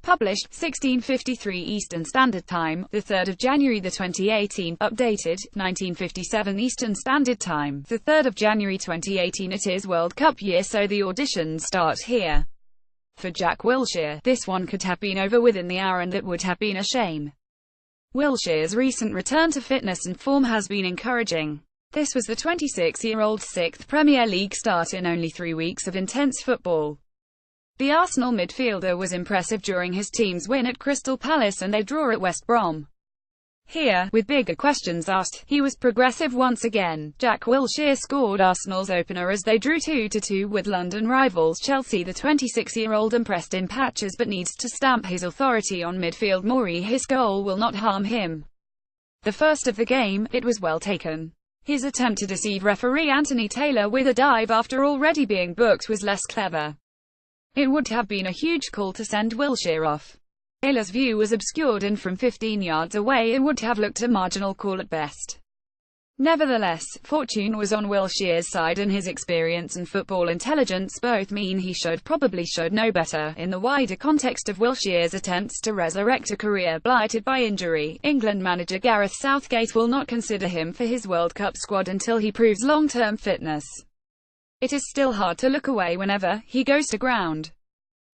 Published, 16:53 Eastern Standard Time, 3 January 2018. Updated, 1957 Eastern Standard Time, 3 January 2018. It is World Cup year, so the auditions start here. For Jack Wilshere, this one could have been over within the hour, and it would have been a shame. Wilshere's recent return to fitness and form has been encouraging. This was the 26-year-old's sixth Premier League start in only 3 weeks of intense football. The Arsenal midfielder was impressive during his team's win at Crystal Palace and their draw at West Brom. Here, with bigger questions asked, he was progressive once again. Jack Wilshere scored Arsenal's opener as they drew 2-2 with London rivals Chelsea. The 26-year-old impressed in patches but needs to stamp his authority on midfield more. His goal will not harm him. The first of the game, it was well taken. His attempt to deceive referee Anthony Taylor with a dive after already being booked was less clever. It would have been a huge call to send Wilshere off. Taylor's view was obscured, and from 15 yards away it would have looked a marginal call at best. Nevertheless, fortune was on Wilshere's side, and his experience and football intelligence both mean he probably should know better. In the wider context of Wilshere's attempts to resurrect a career blighted by injury, England manager Gareth Southgate will not consider him for his World Cup squad until he proves long-term fitness. It is still hard to look away whenever he goes to ground.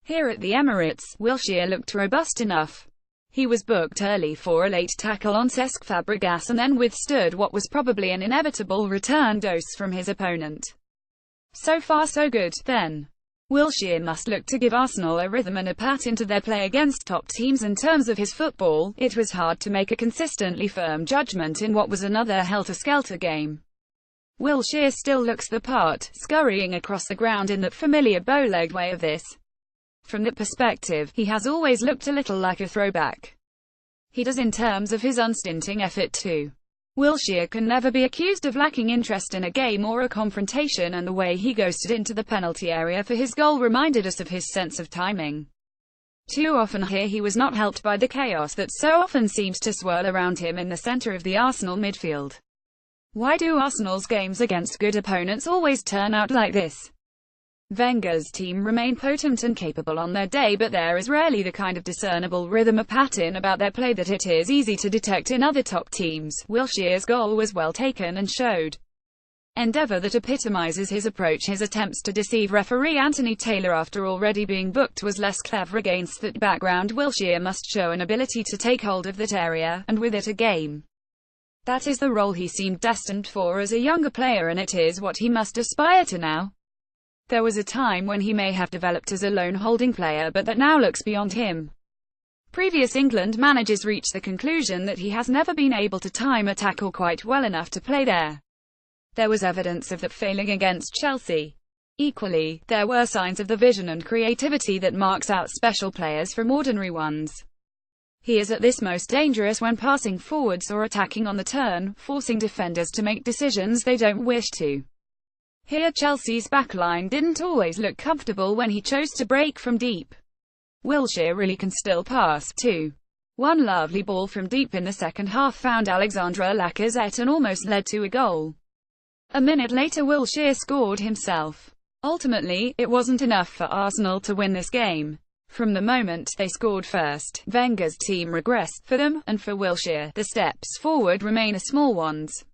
Here at the Emirates, Wilshere looked robust enough. He was booked early for a late tackle on Cesc Fabregas and then withstood what was probably an inevitable return dose from his opponent. So far so good, then. Wilshere must look to give Arsenal a rhythm and a pattern to their play against top teams. In terms of his football, it was hard to make a consistently firm judgment in what was another helter-skelter game. Wilshere still looks the part, scurrying across the ground in that familiar bow-legged way of this. From that perspective, he has always looked a little like a throwback. He does in terms of his unstinting effort too. Wilshere can never be accused of lacking interest in a game or a confrontation, and the way he ghosted into the penalty area for his goal reminded us of his sense of timing. Too often here he was not helped by the chaos that so often seems to swirl around him in the centre of the Arsenal midfield. Why do Arsenal's games against good opponents always turn out like this? Wenger's team remain potent and capable on their day, but there is rarely the kind of discernible rhythm or pattern about their play that it is easy to detect in other top teams. Wilshere's goal was well taken and showed endeavour that epitomizes his approach. His attempts to deceive referee Anthony Taylor after already being booked was less clever. Against that background, Wilshere must show an ability to take hold of that area, and with it a game. That is the role he seemed destined for as a younger player, and it is what he must aspire to now. There was a time when he may have developed as a lone holding player, but that now looks beyond him. Previous England managers reached the conclusion that he has never been able to time a tackle quite well enough to play there. There was evidence of that failing against Chelsea. Equally, there were signs of the vision and creativity that marks out special players from ordinary ones. He is at this most dangerous when passing forwards or attacking on the turn, forcing defenders to make decisions they don't wish to. Here Chelsea's backline didn't always look comfortable when he chose to break from deep. Wilshere really can still pass, too. One lovely ball from deep in the second half found Alexandre Lacazette and almost led to a goal. A minute later Wilshere scored himself. Ultimately, it wasn't enough for Arsenal to win this game. From the moment they scored first, Wenger's team regressed. For them, and for Wilshere, the steps forward remain small ones.